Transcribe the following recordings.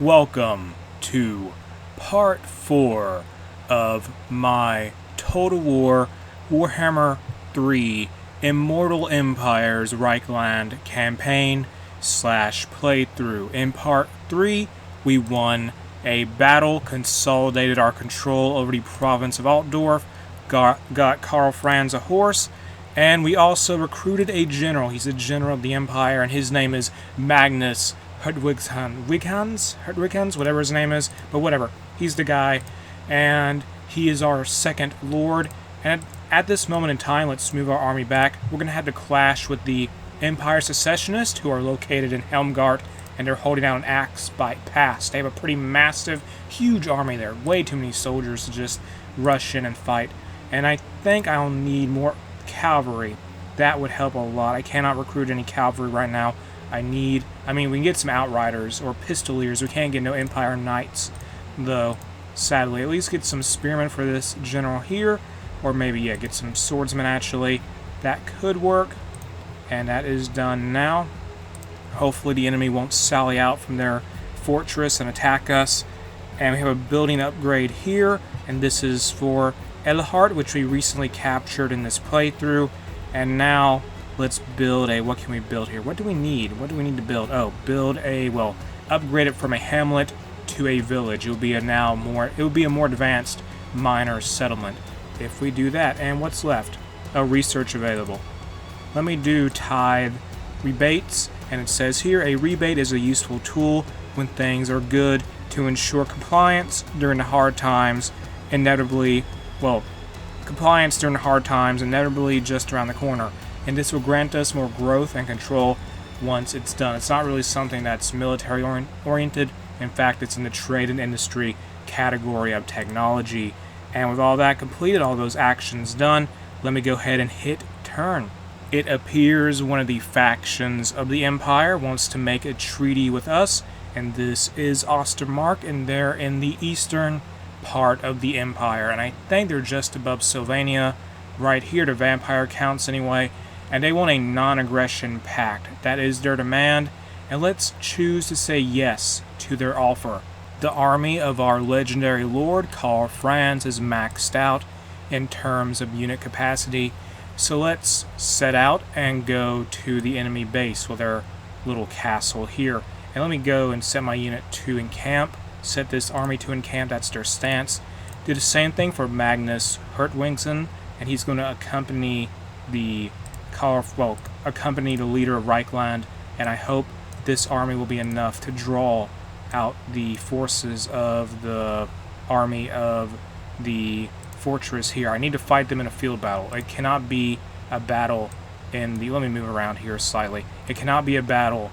Welcome to part 4 of my Total War Warhammer 3 Immortal Empires Reikland campaign / playthrough. In part 3, we won a battle, consolidated our control over the province of Altdorf, got Karl Franz a horse, and we also recruited a general. He's a general of the Empire, and his name is Magnus Herdwighans, whatever his name is, but whatever. He's the guy, and he is our second lord. And at this moment in time, let's move our army back. We're going to have to clash with the Empire Secessionists, who are located in Helmgart, and they're holding out an Axe Bite Pass. They have a pretty massive, huge army there. Way too many soldiers to just rush in and fight. And I think I'll need more cavalry. That would help a lot. I cannot recruit any cavalry right now. we can get some Outriders or Pistoliers. We can't get no Empire Knights, though, sadly. At least get some Spearmen for this general here. Or maybe, get some Swordsmen, actually. That could work. And that is done now. Hopefully the enemy won't sally out from their fortress and attack us. And we have a building upgrade here. And this is for Eilhart, which we recently captured in this playthrough. And now let's build what can we build here? What do we need? What do we need to build? Oh, upgrade it from a hamlet to a village. It would be a more advanced minor settlement if we do that. And what's left? Oh, research available. Let me do tithe rebates, and it says here, a rebate is a useful tool when things are good to ensure compliance during the hard times, inevitably just around the corner. And this will grant us more growth and control once it's done. It's not really something that's military oriented. In fact, it's in the trade and industry category of technology. And with all that completed, all those actions done, let me go ahead and hit turn. It appears one of the factions of the Empire wants to make a treaty with us, and this is Ostermark, and they're in the eastern part of the Empire. And I think they're just above Sylvania, right here, the vampire counts anyway. And they want a non-aggression pact. That is their demand, and let's choose to say yes to their offer. The army of our legendary lord, Karl Franz, is maxed out in terms of unit capacity. So let's set out and go to the enemy base with their little castle here. And let me go and set my unit to encamp. Set this army to encamp, that's their stance. Do the same thing for Magnus Herdwighans, and he's going to accompany the leader of Reikland, and I hope this army will be enough to draw out the forces of the army of the fortress here. I need to fight them in a field battle. It cannot be a battle let me move around here slightly. It cannot be a battle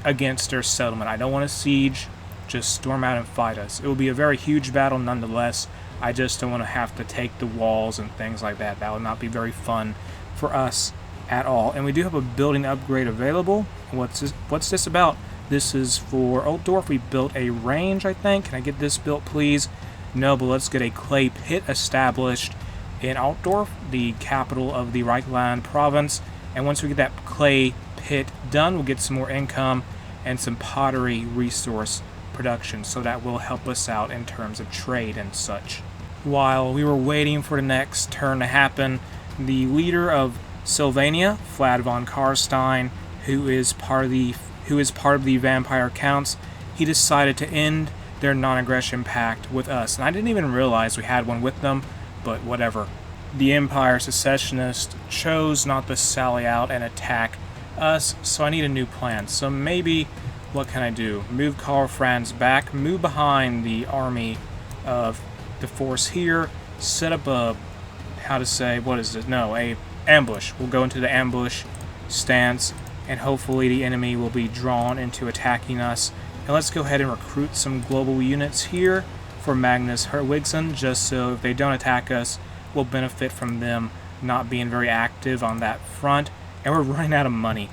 against their settlement. I don't want to siege, just storm out and fight us. It will be a very huge battle nonetheless. I just don't want to have to take the walls and things like that. That would not be very fun for us at all. And we do have a building upgrade available. What's this about? This is for Altdorf. We built a range, I think. Can I get this built, please? No, but let's get a clay pit established in Altdorf, the capital of the Reikland province. And once we get that clay pit done, we'll get some more income and some pottery resource production. So that will help us out in terms of trade and such. While we were waiting for the next turn to happen, the leader of Sylvania, Vlad von Karstein, who is part of the vampire counts, he decided to end their non-aggression pact with us. And I didn't even realize we had one with them, but whatever. The Empire Secessionists chose not to sally out and attack us, so I need a new plan. So maybe, what can I do? Move Karl Franz back, move behind the army of the force here, set up a ambush. We'll go into the ambush stance, and hopefully the enemy will be drawn into attacking us. And let's go ahead and recruit some global units here for Magnus Herdwighans, just so if they don't attack us, we'll benefit from them not being very active on that front. And we're running out of money.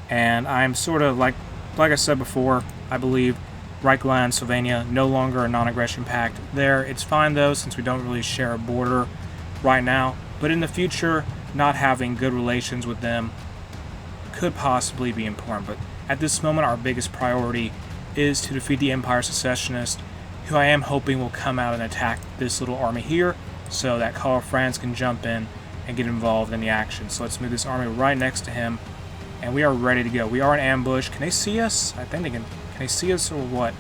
And I'm sort of like I said before, I believe Reikland, Sylvania, no longer a non-aggression pact there. It's fine though, since we don't really share a border right now. But in the future, not having good relations with them could possibly be important. But at this moment, our biggest priority is to defeat the Empire Secessionist, who I am hoping will come out and attack this little army here, so that Karl Franz can jump in and get involved in the action. So let's move this army right next to him, and we are ready to go. We are in ambush. Can they see us? I think they can. Can they see us or what?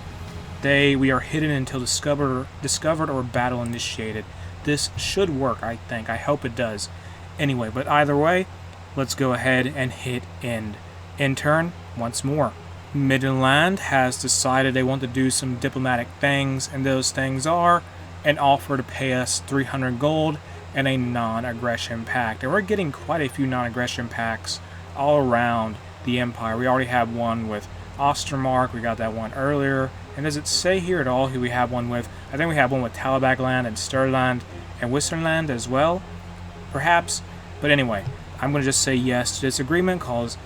We are hidden until discovered or battle initiated. This should work, I think. I hope it does. Anyway, but either way, let's go ahead and hit end. In turn, once more. Midland has decided they want to do some diplomatic things, and those things are an offer to pay us 300 gold and a non-aggression pact. And we're getting quite a few non-aggression pacts all around the Empire. We already have one with Ostermark, we got that one earlier. And does it say here at all who we have one with? I think we have one with Talabagland and Sturland and Wissenland as well, perhaps. But anyway, I'm going to just say yes to this agreement because,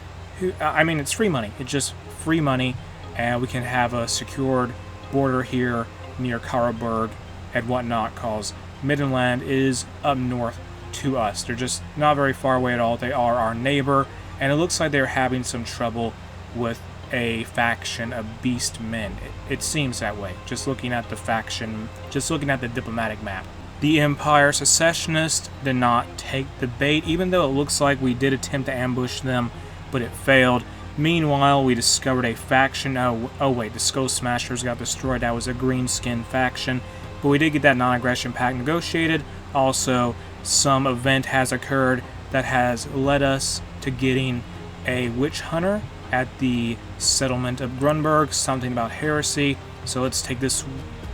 it's free money. It's just free money, and we can have a secured border here near Karlberg and whatnot because Midland is up north to us. They're just not very far away at all. They are our neighbor, and it looks like they're having some trouble with a faction of beast men. It seems that way, just looking at the diplomatic map. The Empire Secessionists did not take the bait, even though it looks like we did attempt to ambush them, but it failed. Meanwhile, we discovered a faction. Oh wait, the Skull Smashers got destroyed. That was a green skin faction, but we did get that non-aggression pact negotiated. Also, some event has occurred that has led us to getting a witch hunter at the settlement of Grunberg, something about heresy. So let's take this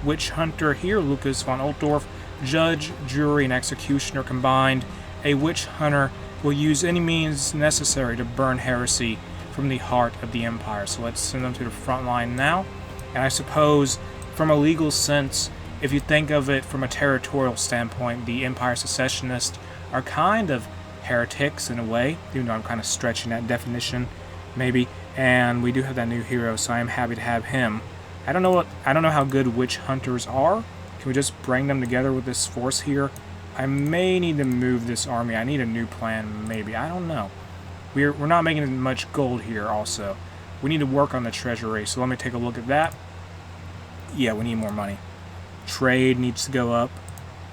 witch hunter here, Lucas von Altdorf. Judge, jury, and executioner combined. A witch hunter will use any means necessary to burn heresy from the heart of the Empire. So let's send them to the front line now. And I suppose, from a legal sense, if you think of it from a territorial standpoint, the Empire Secessionists are kind of heretics in a way, even though I'm kind of stretching that definition, maybe. And we do have that new hero, so I am happy to have him. I don't know how good witch hunters are. Can we just bring them together with this force here? I may need to move this army. I need a new plan, maybe. I don't know. We're not making as much gold here also. We need to work on the treasury, so let me take a look at that. Yeah, we need more money. Trade needs to go up.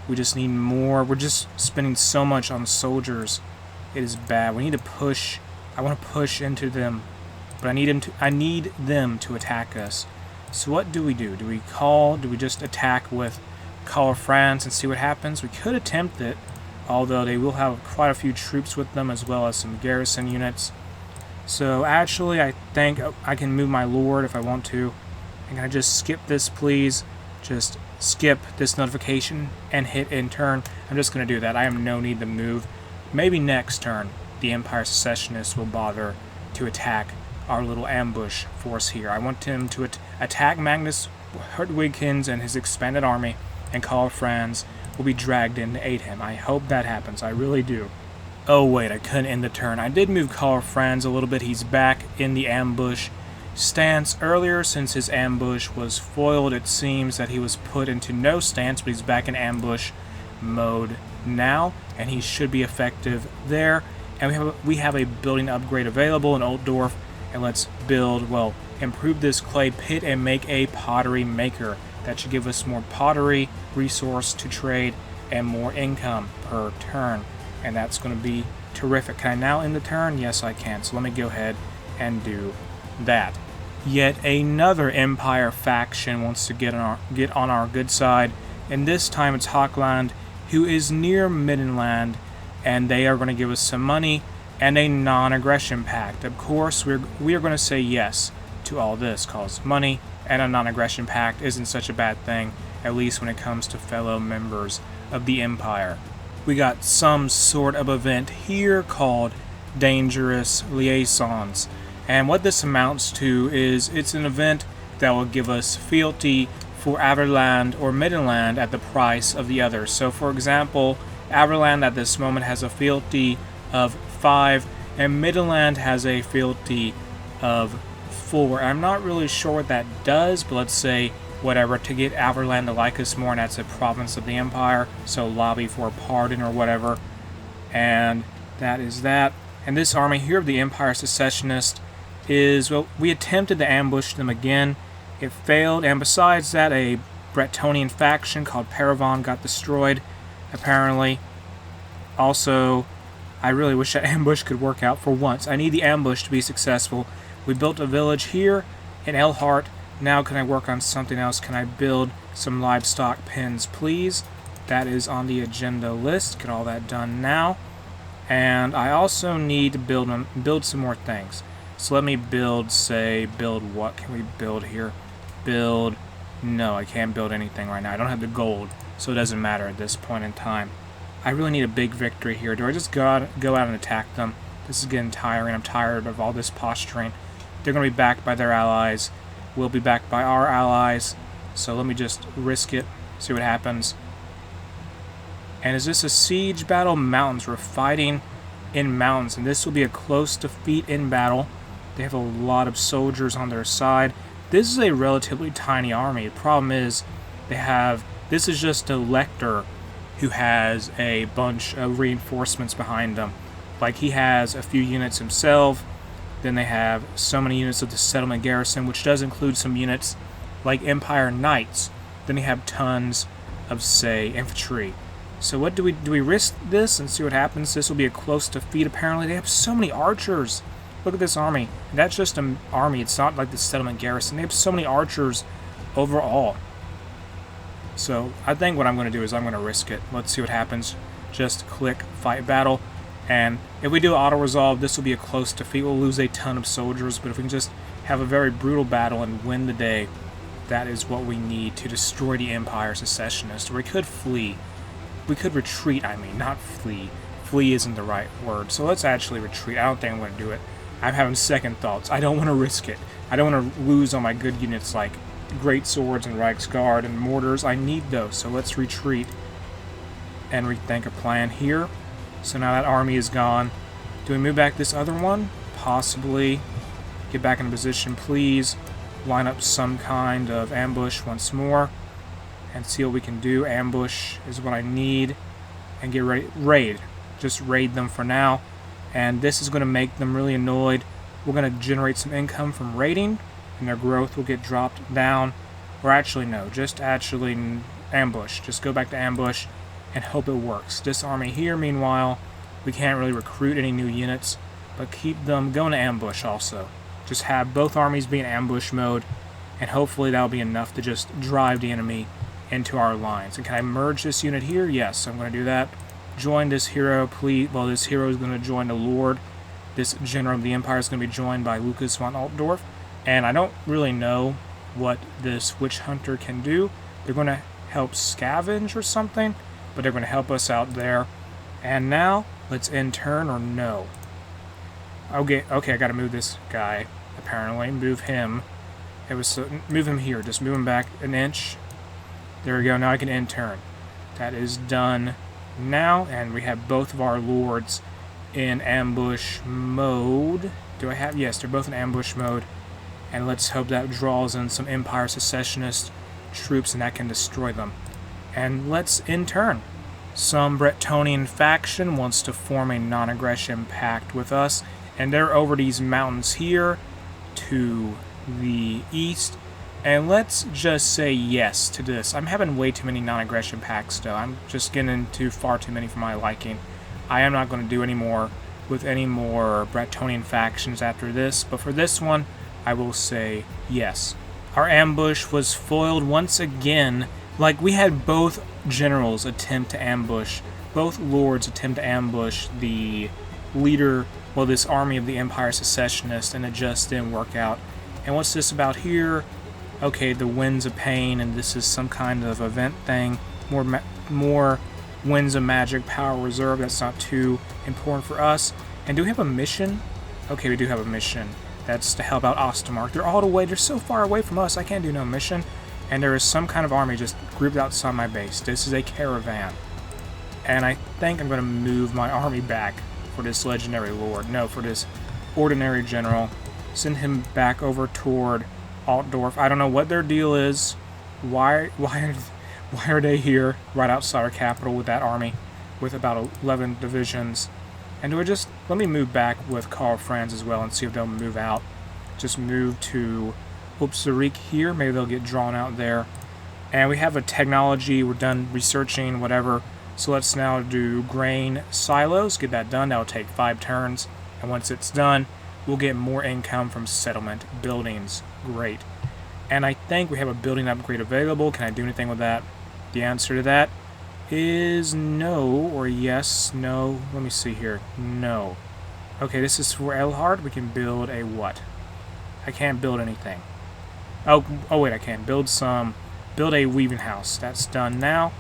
We just need more. We're just spending so much on soldiers. It is bad. We need to push. I want to push into them, but I need them to attack us. So what do? Do we just attack with Karl Franz and see what happens? We could attempt it, although they will have quite a few troops with them as well as some garrison units. So actually, I think I can move my lord if I want to. And can I just skip this, please? Just skip this notification and hit end turn. I'm just going to do that. I have no need to move. Maybe next turn, the Empire Secessionists will bother to attack our little ambush force here. I want him to attack Magnus Hertwigkins and his expanded army, and Karl Franz will be dragged in to aid him. I hope that happens. I really do. Oh wait, I couldn't end the turn. I did move Karl Franz a little bit. He's back in the ambush stance earlier. Since his ambush was foiled, it seems that he was put into no stance, but he's back in ambush mode now, and he should be effective there. And we have a building upgrade available in Altdorf. And let's improve this clay pit and make a pottery maker. That should give us more pottery resource to trade and more income per turn. And that's going to be terrific. Can I now end the turn? Yes, I can. So let me go ahead and do that. Yet another Empire faction wants to get on our good side. And this time it's Hochland, who is near Middenland. And they are going to give us some money and a non-aggression pact. Of course, we are going to say yes to all this, because money and a non-aggression pact isn't such a bad thing, at least when it comes to fellow members of the Empire. We got some sort of event here called Dangerous Liaisons, and what this amounts to is it's an event that will give us fealty for Averland or Middenland at the price of the others. So for example, Averland at this moment has a fealty of 5, and Midland has a fealty of 4. I'm not really sure what that does, but let's say whatever, to get Averland to like us more, and that's a province of the Empire, so lobby for a pardon or whatever. And that is that. And this army here of the Empire Secessionist is, we attempted to ambush them again, It failed, and besides that, a Bretonnian faction called Paravon got destroyed, apparently. Also, I really wish that ambush could work out for once. I need the ambush to be successful. We built a village here in Elhart. Now can I work on something else? Can I build some livestock pens, please? That is on the agenda list. Get all that done now. And I also need to build some more things. So let me build what can we build here? No, I can't build anything right now. I don't have the gold, so it doesn't matter at this point in time. I really need a big victory here. Do I just go out and attack them? This is getting tiring. I'm tired of all this posturing. They're going to be backed by their allies. We'll be backed by our allies. So let me just risk it, see what happens. And is this a siege battle? Mountains. We're fighting in mountains, and this will be a close defeat in battle. They have a lot of soldiers on their side. This is a relatively tiny army. The problem is this is just a lector who has a bunch of reinforcements behind him. Like, he has a few units himself, then they have so many units of the settlement garrison, which does include some units like Empire Knights. Then they have tons of, say, infantry. So what do we risk this and see what happens? This will be a close defeat. Apparently they have so many archers. Look at this army. And that's just an army. It's not like the settlement garrison. They have so many archers overall. So I think what I'm going to do is I'm going to risk it. Let's see what happens. Just click fight battle. And if we do auto-resolve, this will be a close defeat. We'll lose a ton of soldiers. But if we can just have a very brutal battle and win the day, that is what we need to destroy the Empire Secessionists. Or we could flee. We could retreat, not flee. Flee isn't the right word. So let's actually retreat. I don't think I'm going to do it. I'm having second thoughts. I don't want to risk it. I don't want to lose all my good units like great swords and Reiksguard and mortars. I need those. So let's retreat and rethink a plan here. So now that army is gone. Do we move back this other one? Possibly. Get back in position, please. Line up some kind of ambush once more. And see what we can do. Ambush is what I need. And get ready. Raid. Just raid them for now. And this is going to make them really annoyed. We're going to generate some income from raiding. And their growth will get dropped down. Or actually, no. Just actually ambush. Just go back to ambush and hope it works. This army here, meanwhile, we can't really recruit any new units. But keep them going to ambush also. Just have both armies be in ambush mode. And hopefully that'll be enough to just drive the enemy into our lines. And can I merge this unit here? Yes, I'm going to do that. Join this hero, please. Well, this hero is going to join the Lord. This general of the Empire is going to be joined by Lucas von Altdorf. And I don't really know what this witch hunter can do. They're going to help scavenge or something, but they're going to help us out there. And now, let's end turn or no. Okay, I got to move this guy, apparently. Move him. Move him here. Just move him back an inch. There we go. Now I can end turn. That is done now, and we have both of our lords in ambush mode. Do I have? Yes, they're both in ambush mode. And let's hope that draws in some Empire Secessionist troops and that can destroy them. And let's end turn. Some Bretonnian faction wants to form a non-aggression pact with us, and they're over these mountains here to the east. And let's just say yes to this. I'm having way too many non-aggression pacts, though. I'm just getting into far too many for my liking. I am not going to do any more with any more Bretonnian factions after this, but for this one, I will say yes. Our ambush was foiled once again. Like, we had both generals attempt to ambush, both lords attempt to ambush the leader, well, this army of the Empire Secessionists, and it just didn't work out. And what's this about here? Okay, the Winds of Pain, and this is some kind of event thing. More Winds of Magic Power Reserve. That's not too important for us. And do we have a mission? Okay, we do have a mission. That's to help out Ostermark. They're all the way. They're so far away from us. I can't do no mission. And there is some kind of army just grouped outside my base. This is a caravan. And I think I'm going to move my army back for this legendary lord. No, for this ordinary general. Send him back over toward Altdorf. I don't know what their deal is. Why are they here right outside our capital with that army with about 11 divisions? And do I just let me move back with Karl Franz as well and see if they'll move out. Just move to Upsarik here. Maybe they'll get drawn out there. And we have a technology. We're done researching, whatever. So let's now do grain silos. Get that done. That'll take 5 turns. And once it's done, we'll get more income from settlement buildings. Great. And I think we have a building upgrade available. Can I do anything with that? The answer to that is no, or yes, no. Let me see here. No. Okay, this is for Elhard. We can build a what? I can't build anything. Oh wait, I can build a weaving house. That's done now.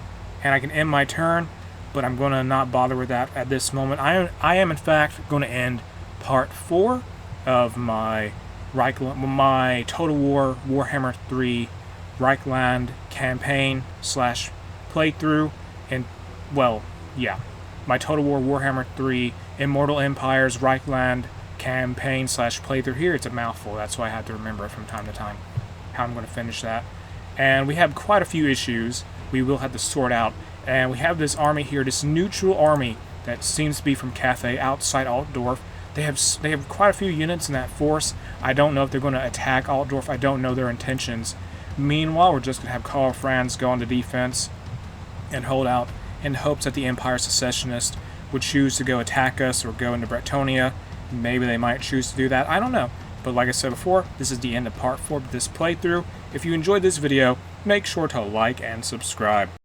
And I can end my turn, but I'm going to not bother with that at this moment. I am in fact going to end part 4 of my Reikland, my Total War Warhammer 3 Reikland campaign / playthrough, and well, yeah, my Total War Warhammer 3 Immortal Empires Reikland campaign / playthrough. Here it's a mouthful, that's why I have to remember it from time to time how I'm going to finish that. And we have quite a few issues we will have to sort out. And we have this army here, this neutral army that seems to be from Cathay outside Altdorf. They have quite a few units in that force. I don't know if they're going to attack Altdorf. I don't know their intentions. Meanwhile, we're just going to have Karl Franz go on to defense and hold out in hopes that the Empire Secessionists would choose to go attack us or go into Bretonia. Maybe they might choose to do that. I don't know. But like I said before, this is the end of part 4 of this playthrough. If you enjoyed this video, make sure to like and subscribe.